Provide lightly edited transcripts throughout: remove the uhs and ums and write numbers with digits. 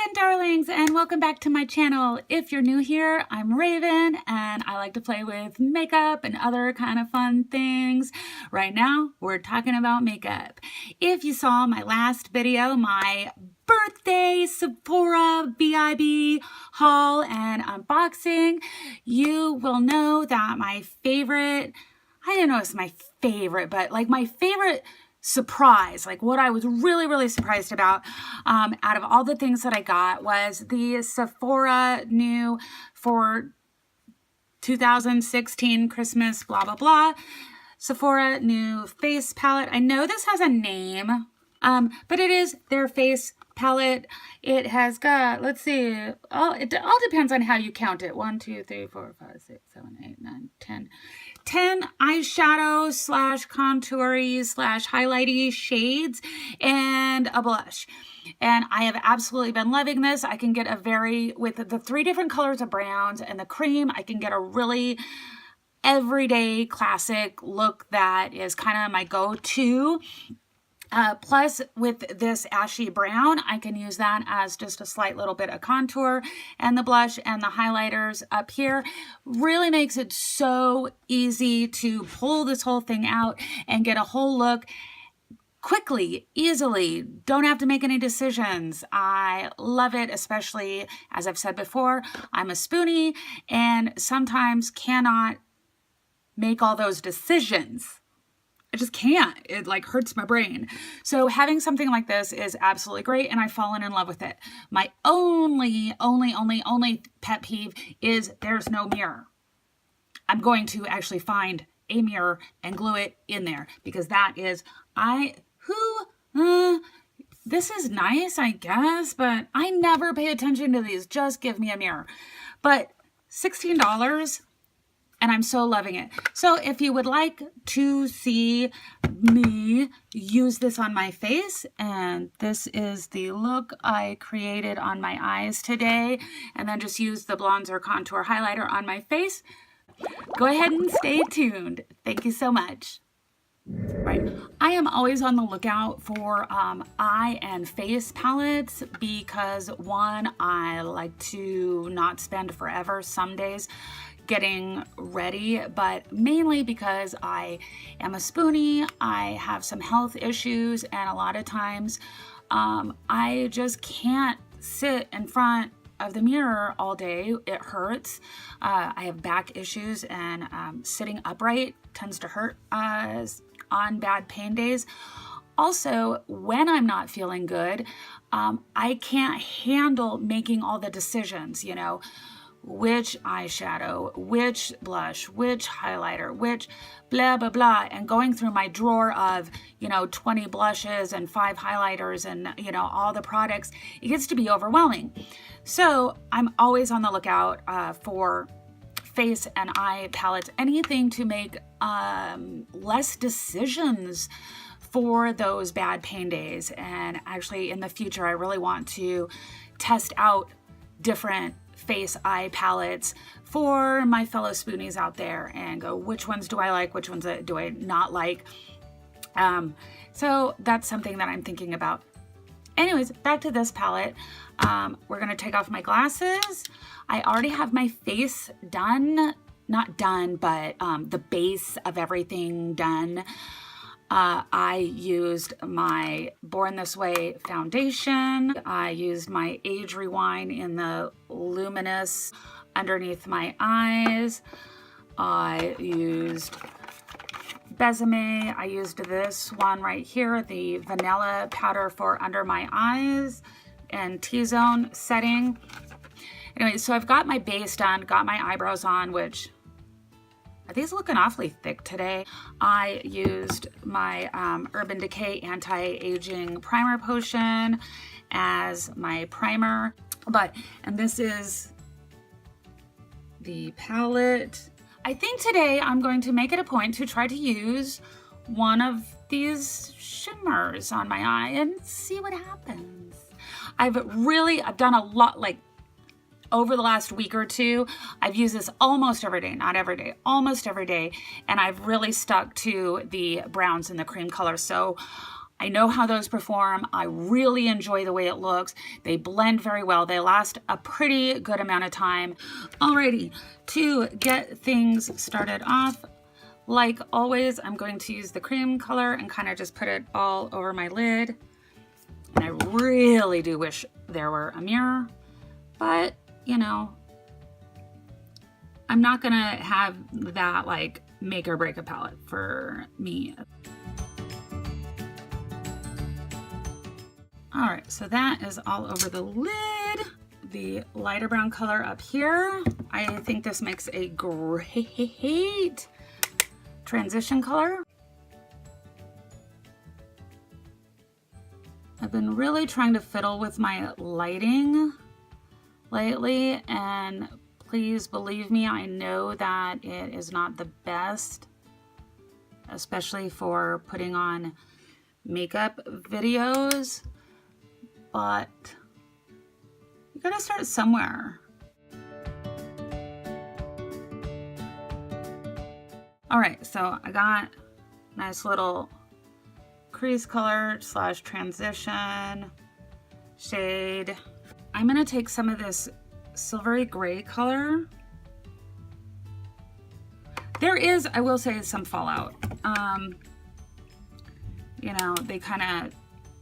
again, darlings, and welcome back to my channel. If you're new here, I'm Raven, and I like to play with makeup and other kind of fun things. Right now, we're talking about makeup. If you saw my last video, my birthday Sephora BIB haul and unboxing, you will know that my favorite, I don't know if it's my favorite, but like my favorite surprise, like what I was really surprised about out of all the things that I got was the Sephora new for 2016 Christmas blah blah blah Sephora new face palette. I know this has a name, but it is their face palette. It has got, let's see, it all depends on how you count it. 1, 2, 3, 4, 5, 6, 7, 8, 9, 10 eyeshadow slash contoury slash highlighty shades and a blush. And I have absolutely been loving this. I can get with the 3 different colors of browns and the cream, I can get a really everyday classic look that is kind of my go-to. Plus with this ashy brown, I can use that as just a slight little bit of contour, and the blush and the highlighters up here really makes it so easy to pull this whole thing out and get a whole look quickly, easily. Don't have to make any decisions. I love it, especially as I've said before, I'm a spoonie and sometimes cannot make all those decisions. I just can't. It like hurts my brain. So having something like this is absolutely great, and I've fallen in love with it. My only pet peeve is there's no mirror. I'm going to actually find a mirror and glue it in there, because that is, this is nice, I guess, but I never pay attention to these. Just give me a mirror. But $16, and I'm so loving it. So if you would like to see me use this on my face, and this is the look I created on my eyes today, and then just use the bronzer contour highlighter on my face, go ahead and stay tuned. Thank you so much. Right. I am always on the lookout for eye and face palettes because, one, I like to not spend forever some days getting ready, but mainly because I am a spoonie, I have some health issues, and a lot of times I just can't sit in front of the mirror all day. It hurts. I have back issues, and sitting upright tends to hurt on bad pain days. Also, when I'm not feeling good, I can't handle making all the decisions, you know, which eyeshadow, which blush, which highlighter, which blah, blah, blah, and going through my drawer of, 20 blushes and 5 highlighters and, all the products, it gets to be overwhelming. So I'm always on the lookout for face and eye palettes, anything to make less decisions for those bad pain days. And actually in the future, I really want to test out different face eye palettes for my fellow spoonies out there and go, which ones do I like, which ones do I not like. So that's something that I'm thinking about. Anyways, back to this palette. We're gonna take off my glasses. I already have my face done, not done, but the base of everything done. I used my Born This Way foundation. I used my Age Rewind in the luminous underneath my eyes. I used Besame. I used this one right here, the vanilla powder for under my eyes and T-zone setting. Anyway, so I've got my base done, got my eyebrows on, which are these looking awfully thick today. I used my Urban Decay Anti-Aging Primer Potion as my primer. And this is the palette. I think today I'm going to make it a point to try to use one of these shimmers on my eye and see what happens. I've done a lot, like over the last week or two. I've used this almost every day, not every day, almost every day. And I've really stuck to the browns and the cream color. So I know how those perform. I really enjoy the way it looks. They blend very well. They last a pretty good amount of time. Alrighty, to get things started off, like always, I'm going to use the cream color and kind of just put it all over my lid. And I really do wish there were a mirror, but you know, I'm not gonna have that like make or break a palette for me. All right, so that is all over the lid. The lighter brown color up here. I think this makes a great transition color. I've been really trying to fiddle with my lighting lately, and please believe me, I know that it is not the best, especially for putting on makeup videos, but you gotta start somewhere. All right, so I got nice little crease color / transition shade. I'm gonna take some of this silvery gray color. There is, I will say, some fallout. You know, they kind of,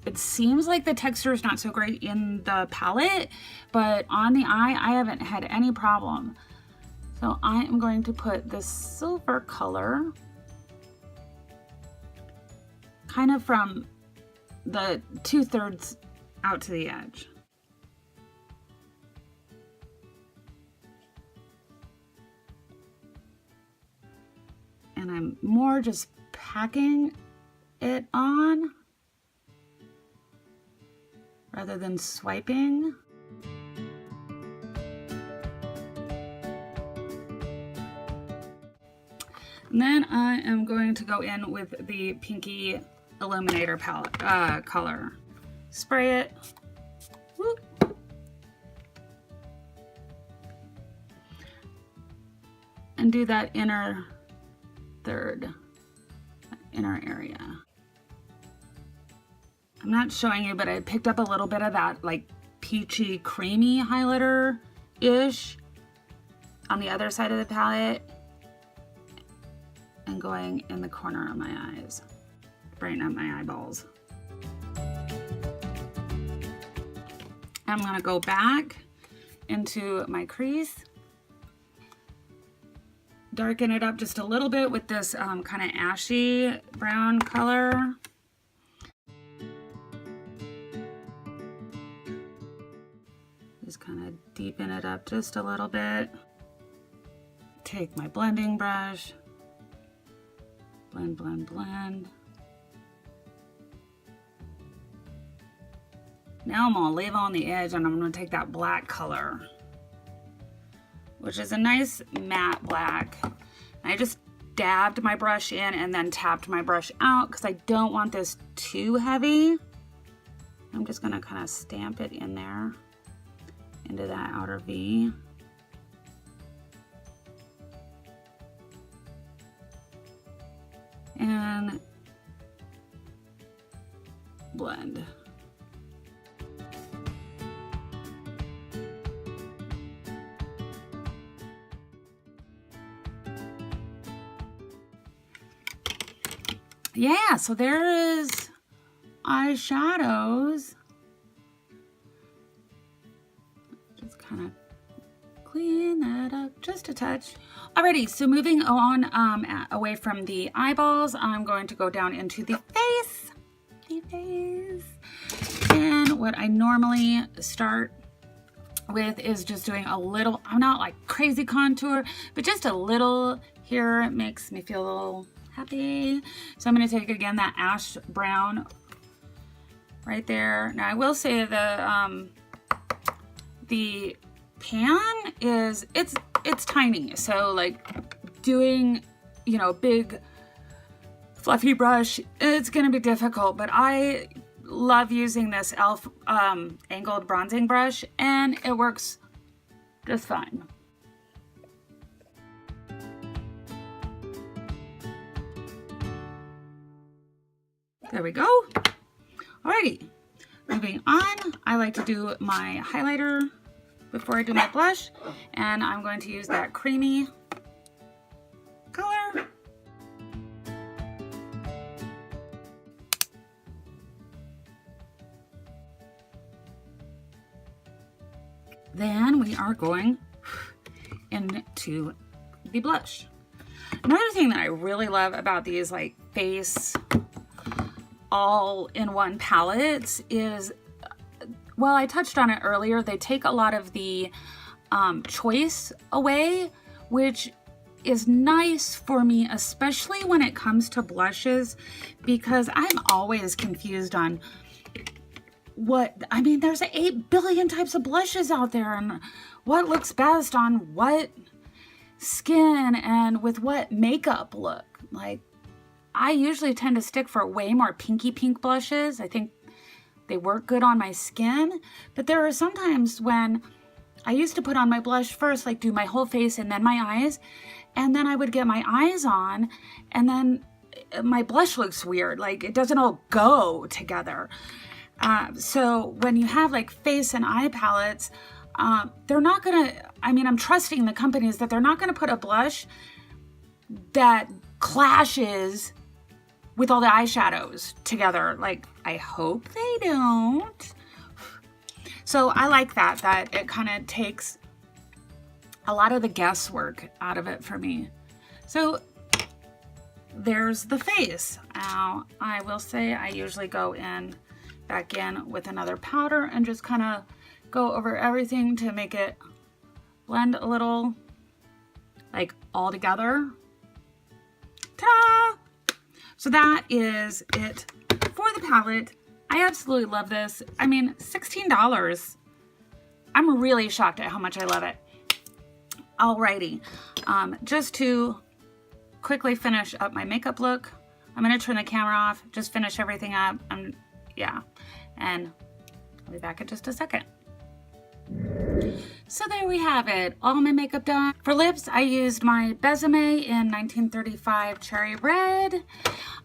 it seems like the texture is not so great in the palette, but on the eye, I haven't had any problem. So I am going to put this silver color kind of from the 2/3 out to the edge. And I'm more just packing it on rather than swiping. And then I am going to go in with the Pinky Illuminator palette color. Spray it. Whoop. And do that inner third, inner area. I'm not showing you, but I picked up a little bit of that like peachy creamy highlighter-ish on the other side of the palette and going in the corner of my eyes, brighten up my eyeballs. I'm gonna go back into my crease, darken it up just a little bit with this kind of ashy brown color. Just kind of deepen it up just a little bit. Take my blending brush, blend, blend, blend. Now I'm gonna leave on the edge and I'm gonna take that black color, which is a nice matte black. I just dabbed my brush in and then tapped my brush out because I don't want this too heavy. I'm just gonna kind of stamp it in there into that outer V. And blend. Yeah, so there is eyeshadows. Just kind of clean that up just a touch. Alrighty, so moving on away from the eyeballs, I'm going to go down into the face. And what I normally start with is just doing a little, I'm not like crazy contour, but just a little here. It makes me feel a little happy. So I'm going to take again that ash brown right there. Now I will say the pan is, it's tiny, so like doing, you know, big fluffy brush, it's gonna be difficult, but I love using this e.l.f. Angled bronzing brush and it works just fine. There we go. Alrighty, moving on, I like to do my highlighter before I do my blush, and I'm going to use that creamy color. Then we are going into the blush. Another thing that I really love about these like face all-in-one palettes is, well, I touched on it earlier, they take a lot of the choice away, which is nice for me, especially when it comes to blushes, because I'm always confused on there's 8 billion types of blushes out there, and what looks best on what skin and with what makeup look. Like, I usually tend to stick for way more pinky pink blushes. I think they work good on my skin, but there are sometimes when I used to put on my blush first, like do my whole face and then my eyes, and then I would get my eyes on, and then my blush looks weird, like it doesn't all go together. So when you have like face and eye palettes, they're not gonna, I'm trusting the companies that they're not gonna put a blush that clashes with all the eyeshadows together. Like, I hope they don't. So I like that it kind of takes a lot of the guesswork out of it for me. So there's the face. Now, I will say I usually go back in with another powder and just kind of go over everything to make it blend a little, like, all together. Ta-da! So that is it for the palette. I absolutely love this. $16. I'm really shocked at how much I love it. Alrighty, just to quickly finish up my makeup look, I'm gonna turn the camera off, just finish everything up. And I'll be back in just a second. So there we have it, all my makeup done. For lips, I used my Besame in 1935 Cherry Red.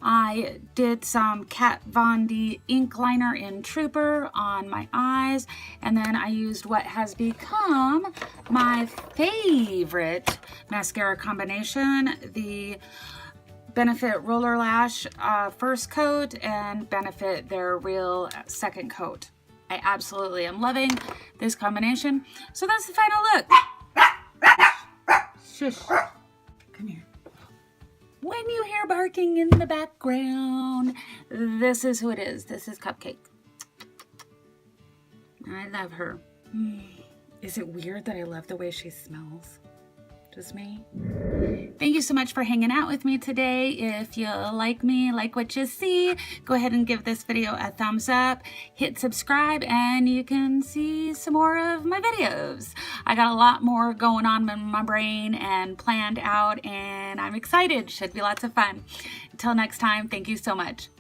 I did some Kat Von D ink liner in Trooper on my eyes, and then I used what has become my favorite mascara combination, the Benefit Roller Lash first coat and Benefit their Real second coat. I absolutely am loving this combination. So that's the final look. Shush. Come here. When you hear barking in the background, this is who it is. This is Cupcake. I love her. Is it weird that I love the way she smells? Just me? Thank you so much for hanging out with me today. If you like me, like what you see, go ahead and give this video a thumbs up, hit subscribe, and you can see some more of my videos. I got a lot more going on in my brain and planned out, and I'm excited. Should be lots of fun. Until next time, thank you so much.